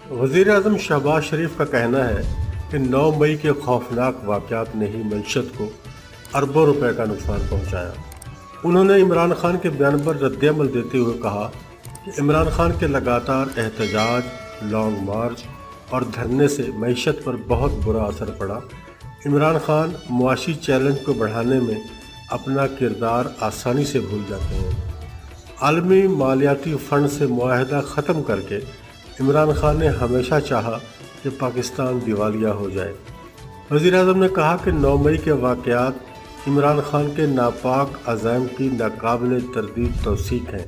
वज़ीर आज़म शहबाज शरीफ का कहना है कि 9 मई के खौफनाक वाक़यात ने ही मईशत को अरबों रुपए का नुकसान पहुंचाया। उन्होंने इमरान खान के बयान पर रद्दअमल देते हुए कहा कि इमरान खान के लगातार एहतजाज, लॉन्ग मार्च और धरने से मईशत पर बहुत बुरा असर पड़ा। इमरान खान मुआशी चैलेंज को बढ़ाने में अपना किरदार आसानी से भूल जाते हैं। आलमी मालियाती फ़ंड से मुआहदा ख़त्म करके इमरान खान ने हमेशा चाहा कि पाकिस्तान दिवालिया हो जाए। वज़ीर आज़म ने कहा कि 9 मई के वाक़यात इमरान खान के नापाक अज़ाइम की नाकाबिल तरदीद तौसीक़ हैं।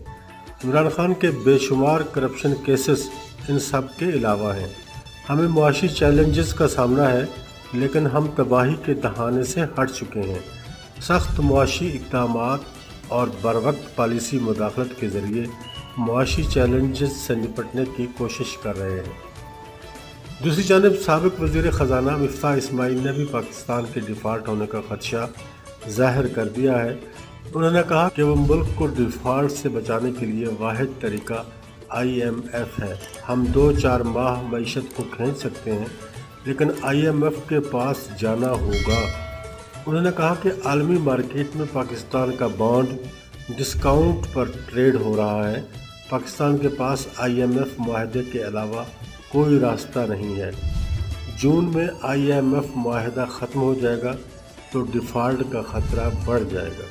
इमरान खान के बेशुमार करप्शन केसेस इन सब के अलावा हैं। हमें मुआशी चैलेंजेस का सामना है, लेकिन हम तबाही के दहाने से हट चुके हैं। सख्त मुआशी इक़दामात और बरवक्त पॉलिसी मुदाखलत के ज़रिए मुआशी चैलेंजेस से निपटने की कोशिश कर रहे हैं। दूसरी जानिब साबिक़ वज़ीर ख़जाना मिफ्ताह इस्माइल ने भी पाकिस्तान के डिफ़ॉल्ट होने का ख़दशा ज़ाहिर कर दिया है। उन्होंने कहा कि वो मुल्क को डिफ़ॉल्ट से बचाने के लिए वाहिद तरीका IMF है। हम 2-4 माह मईशत को खींच सकते हैं, लेकिन IMF के पास जाना होगा। उन्होंने कहा कि आलमी मार्केट में पाकिस्तान का बॉन्ड डिस्काउंट पर ट्रेड हो रहा है। पाकिस्तान के पास IMF मुआहदे के अलावा कोई रास्ता नहीं है। जून में IMF मुआहदा ख़त्म हो जाएगा तो डिफ़ॉल्ट का ख़तरा बढ़ जाएगा।